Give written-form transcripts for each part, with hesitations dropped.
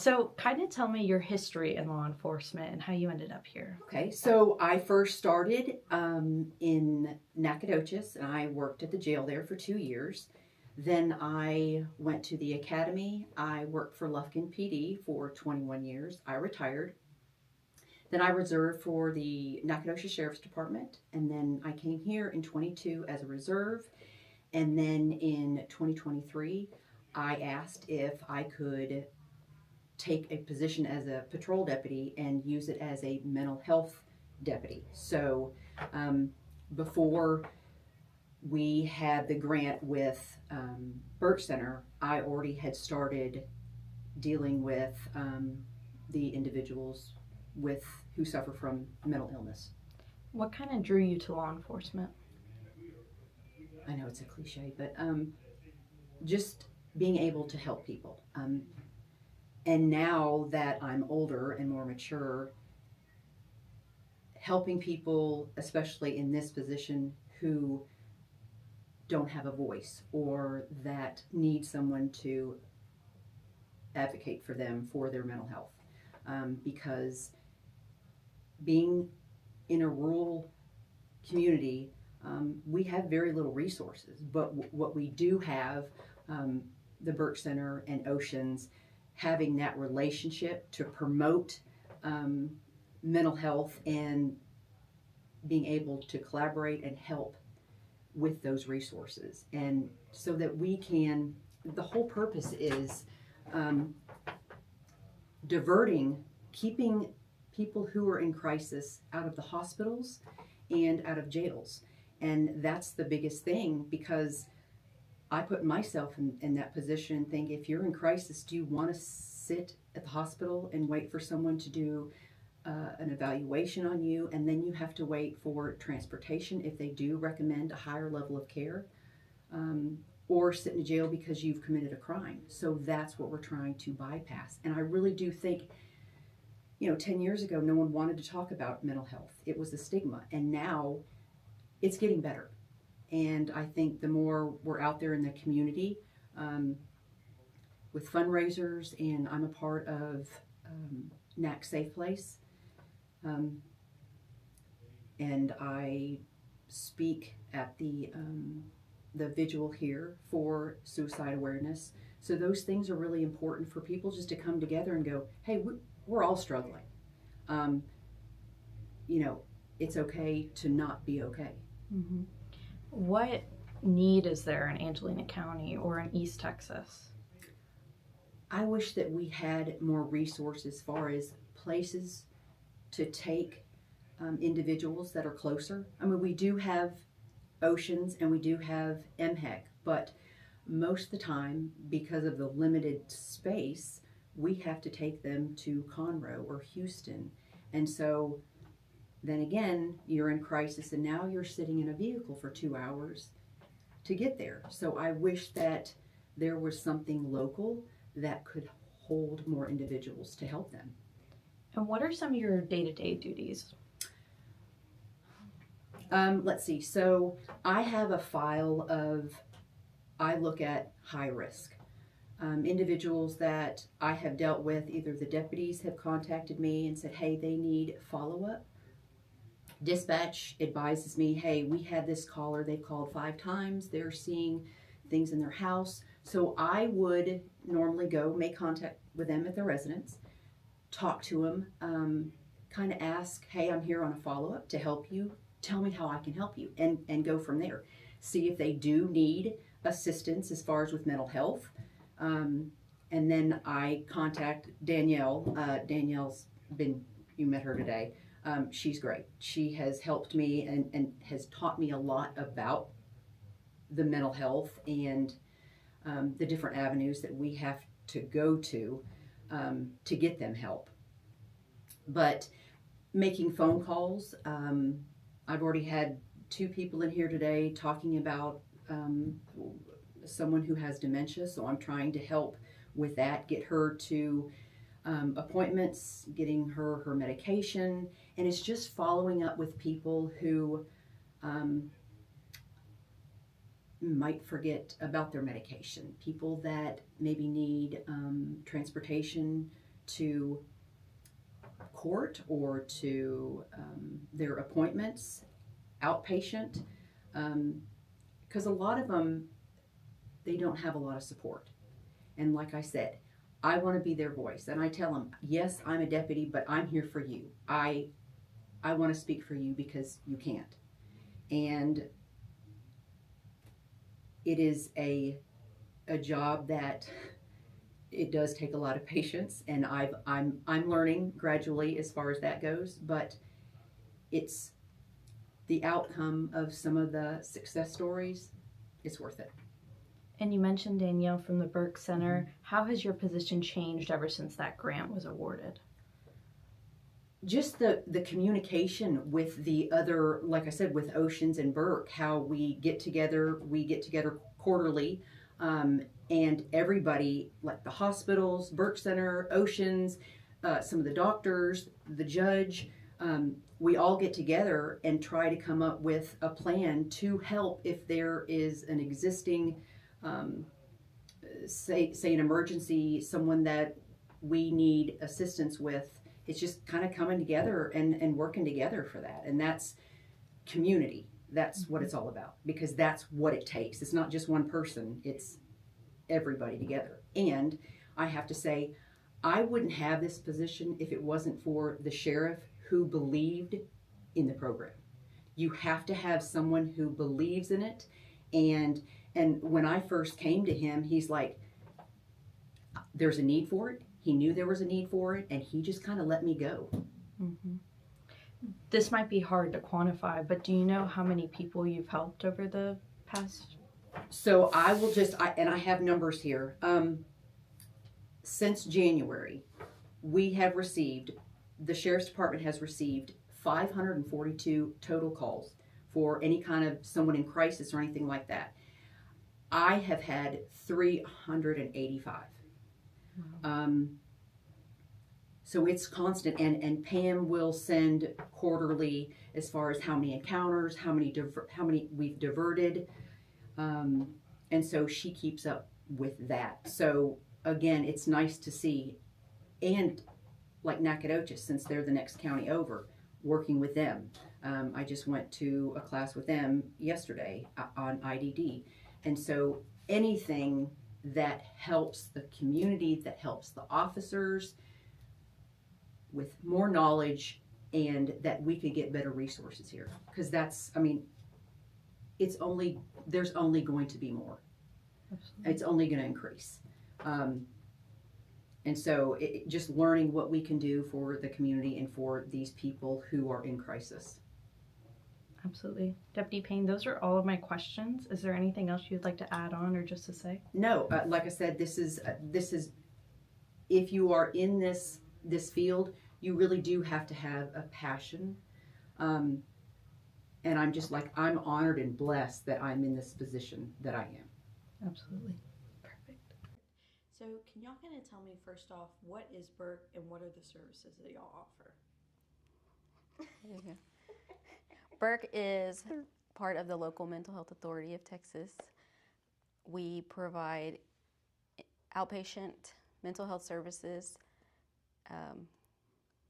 So, kind of tell me your history in law enforcement and how you ended up here. Okay, so I first started in Nacogdoches, and I worked at the jail there for 2 years. Then I went to the academy. I worked for Lufkin PD for 21 years. I retired. Then I reserved for the Nacogdoches Sheriff's Department, and then I came here in 22 as a reserve. And then in 2023, I asked if I could take a position as a patrol deputy and use it as a mental health deputy. So before we had the grant with Birch Center, I already had started dealing with the individuals with who suffer from mental illness. What kind of drew you to law enforcement? I know it's a cliche, but just being able to help people. And now that I'm older and more mature, helping people, especially in this position, who don't have a voice or that need someone to advocate for them for their mental health. Because being in a rural community, we have very little resources, but what we do have, the Birch Center and Oceans, having that relationship to promote mental health and being able to collaborate and help with those resources. And so that we can, the whole purpose is diverting, keeping people who are in crisis out of the hospitals and out of jails. And that's the biggest thing, because I put myself in that position and think, if you're in crisis, do you want to sit at the hospital and wait for someone to do an evaluation on you, and then you have to wait for transportation if they do recommend a higher level of care, or sit in jail because you've committed a crime? So that's what we're trying to bypass. And I really do think, 10 years ago, no one wanted to talk about mental health. It was a stigma, and now it's getting better. And I think the more we're out there in the community with fundraisers, and I'm a part of NAC Safe Place, and I speak at the vigil here for suicide awareness. So those things are really important for people, just to come together and go, hey, we're all struggling. It's okay to not be okay. Mm-hmm. What need is there in Angelina County or in East Texas? I wish that we had more resources as far as places to take individuals that are closer. I mean, we do have Oceans and we do have MHEC, but most of the time, because of the limited space, we have to take them to Conroe or Houston. And so then again, you're in crisis, and now you're sitting in a vehicle for 2 hours to get there. So I wish that there was something local that could hold more individuals to help them. And what are some of your day-to-day duties? Let's see. So I have a file of, I look at high risk individuals that I have dealt with. Either the deputies have contacted me and said, hey, they need follow-up. Dispatch advises me, hey, we had this caller, they've called 5 times, they're seeing things in their house. So I would normally go make contact with them at their residence, talk to them, kind of ask, hey, I'm here on a follow-up to help you. Tell me how I can help you, and go from there. See if they do need assistance as far as with mental health. And then I contact Danielle. Danielle's been, you met her today. She's great. She has helped me and has taught me a lot about the mental health and the different avenues that we have to go to get them help. But making phone calls, I've already had 2 people in here today talking about someone who has dementia, so I'm trying to help with that, get her to appointments, getting her medication, and it's just following up with people who might forget about their medication, people that maybe need transportation to court or to their appointments, outpatient, because a lot of them, they don't have a lot of support. And like I said, I want to be their voice. And I tell them, yes, I'm a deputy, but I'm here for you. I want to speak for you because you can't. And it is a job that it does take a lot of patience, and I'm learning gradually as far as that goes, but it's the outcome of some of the success stories. It's worth it. And you mentioned Danielle from the Burke Center. How has your position changed ever since that grant was awarded? Just the communication with the other, like I said, with Oceans and Burke, how we get together quarterly, and everybody, like the hospitals, Burke Center, Oceans, some of the doctors, the judge, we all get together and try to come up with a plan to help if there is an existing, say an emergency, someone that we need assistance with. It's just kind of coming together and working together for that. And that's community. That's what it's all about, because that's what it takes. It's not just one person, it's everybody together. And I have to say, I wouldn't have this position if it wasn't for the sheriff who believed in the program. You have to have someone who believes in it. And when I first came to him, he's like, there's a need for it. He knew there was a need for it, and he just kind of let me go. Mm-hmm. This might be hard to quantify, but do you know how many people you've helped over the past? So I will and I have numbers here. Since January, the Sheriff's Department has received 542 total calls for any kind of someone in crisis or anything like that. I have had 385. Wow. So it's constant, and Pam will send quarterly as far as how many encounters, how many we've diverted, and so she keeps up with that. So again, it's nice to see, and like Nacogdoches, since they're the next county over, working with them. I just went to a class with them yesterday on IDD, and so anything that helps the community, that helps the officers with more knowledge, and that we could get better resources here. Because there's only going to be more. Absolutely. It's only going to increase. And so just learning what we can do for the community and for these people who are in crisis. Absolutely. Deputy Payne, those are all of my questions. Is there anything else you'd like to add on or just to say? No, like I said, this is if you are in this field, you really do have to have a passion. And I'm honored and blessed that I'm in this position that I am. Absolutely. Perfect. So can y'all kind of tell me first off, what is Burke and what are the services that y'all offer? Burke is part of the local mental health authority of Texas. We provide outpatient mental health services,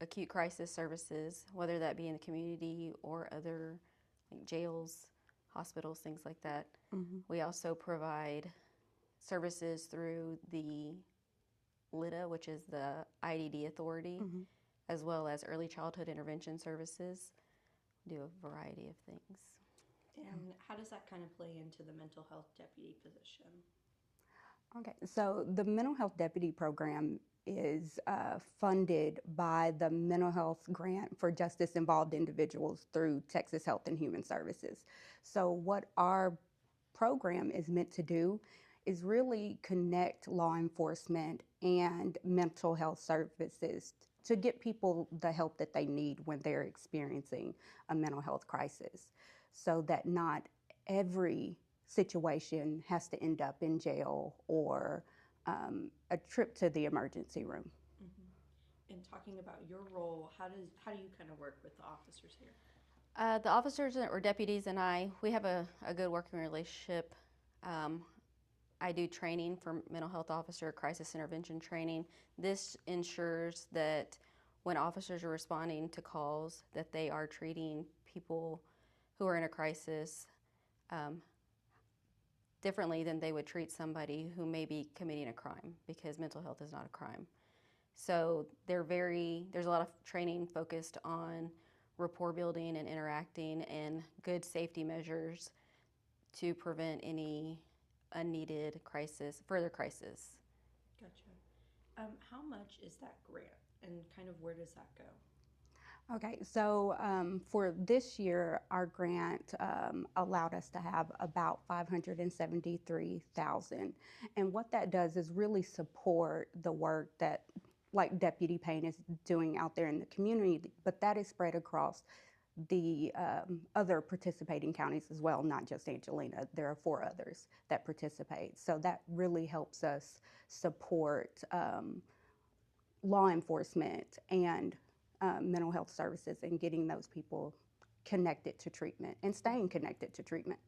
acute crisis services, whether that be in the community or other like jails, hospitals, things like that. Mm-hmm. We also provide services through the LIDA, which is the IDD authority, mm-hmm. as well as early childhood intervention services. We do a variety of things. And how does that kind of play into the mental health deputy position? Okay, so the mental health deputy program is funded by the mental health grant for justice-involved individuals through Texas Health and Human Services. So what our program is meant to do is really connect law enforcement and mental health services to get people the help that they need when they're experiencing a mental health crisis, so that not every situation has to end up in jail or a trip to the emergency room. Mm-hmm. And talking about your role, how do you kind of work with the officers here? The officers or deputies and I, we have a good working relationship. I do training for mental health officer, crisis intervention training. This ensures that when officers are responding to calls, that they are treating people who are in a crisis differently than they would treat somebody who may be committing a crime, because mental health is not a crime. So there's a lot of training focused on rapport building and interacting and good safety measures to prevent any unneeded further crisis. Gotcha. How much is that grant, and kind of where does that go? Okay, so for this year, our grant allowed us to have about $573,000, and what that does is really support the work that, like Deputy Payne is doing out there in the community, but that is spread across the other participating counties as well, not just Angelina. There are 4 others that participate, so that really helps us support law enforcement and mental health services and getting those people connected to treatment and staying connected to treatment.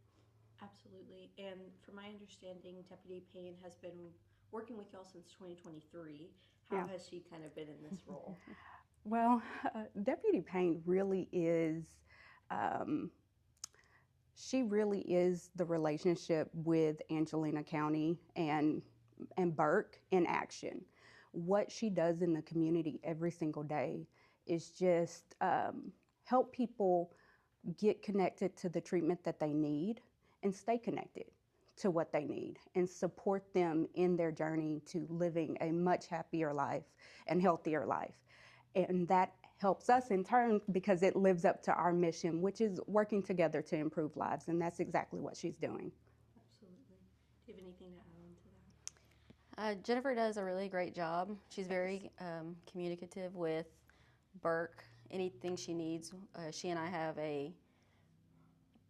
Absolutely. And from my understanding, Deputy Payne has been working with y'all since 2023. How Yeah. has she kind of been in this role? Well, Deputy Payne really is, she really is the relationship with Angelina County and Burke in action. What she does in the community every single day is just help people get connected to the treatment that they need and stay connected to what they need and support them in their journey to living a much happier life and healthier life. And that helps us in turn because it lives up to our mission, which is working together to improve lives. And that's exactly what she's doing. Absolutely. Do you have anything to add on to that? Jennifer does a really great job. She's very communicative with Burke. Anything she needs, she and I have a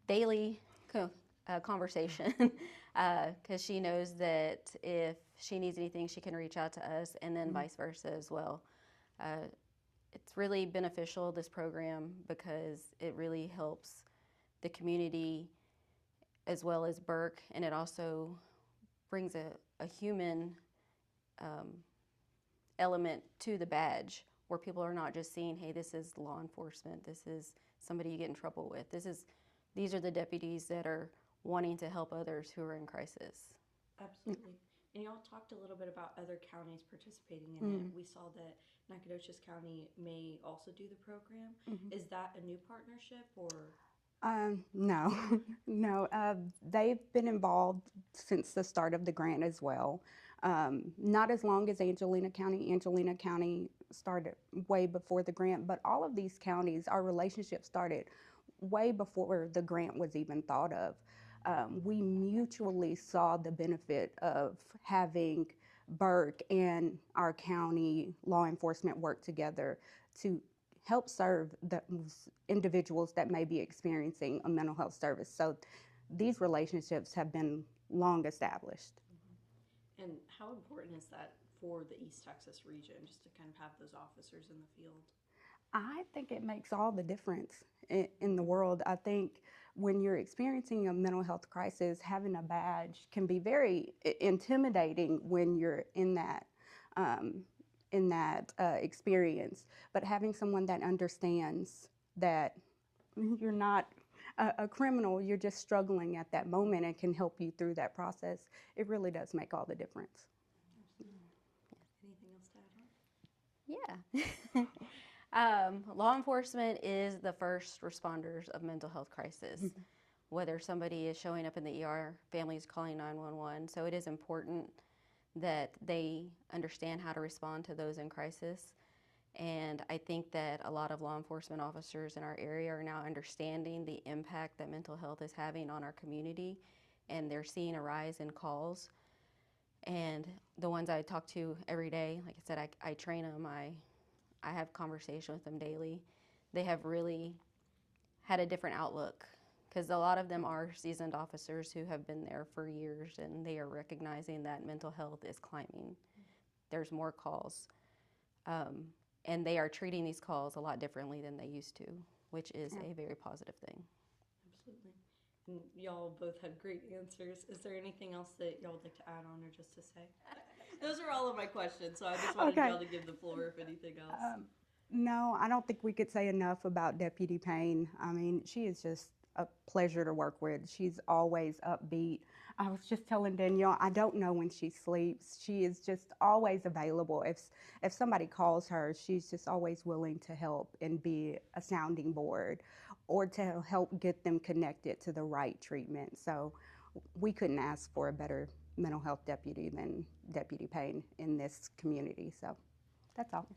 daily conversation because she knows that if she needs anything, she can reach out to us, and then vice versa as well. It's really beneficial, this program, because it really helps the community as well as Burke, and it also brings a human element to the badge, where people are not just seeing, hey, this is law enforcement, this is somebody you get in trouble with, these are the deputies that are wanting to help others who are in crisis. Absolutely. And y'all talked a little bit about other counties participating in it. We saw that Nacogdoches County may also do the program. Is that a new partnership, or? No, no. They've been involved since the start of the grant as well. Not as long as Angelina County. Angelina County started way before the grant, but all of these counties, our relationship started way before the grant was even thought of. We mutually saw the benefit of having Burke and our county law enforcement work together to help serve those individuals that may be experiencing a mental health service. So these relationships have been long established. And how important is that for the East Texas region, just to kind of have those officers in the field? I think it makes all the difference in the world. I think when you're experiencing a mental health crisis, having a badge can be very intimidating when you're in that experience. But having someone that understands that you're not a criminal, you're just struggling at that moment and can help you through that process, it really does make all the difference. Anything else to add on? Yeah. Law enforcement is the first responders of mental health crisis. Whether somebody is showing up in the ER, families calling 911. So it is important that they understand how to respond to those in crisis. And I think that a lot of law enforcement officers in our area are now understanding the impact that mental health is having on our community, and they're seeing a rise in calls. And the ones I talk to every day, like I said, I train them, I have conversation with them daily. They have really had a different outlook, because a lot of them are seasoned officers who have been there for years, and they are recognizing that mental health is climbing. There's more calls. And they are treating these calls a lot differently than they used to, which is a very positive thing. Absolutely. y'all both had great answers. Is there anything else that y'all would like to add on or just to say? Those are all of my questions, so I just wanted Okay. y'all to give the floor if anything else. No, I don't think we could say enough about Deputy Payne. I mean, she is just a pleasure to work with. She's always upbeat. I was just telling Danielle, I don't know when she sleeps. She is just always available. If somebody calls her, she's just always willing to help and be a sounding board or to help get them connected to the right treatment. So we couldn't ask for a better mental health deputy than Deputy Payne in this community. So that's all.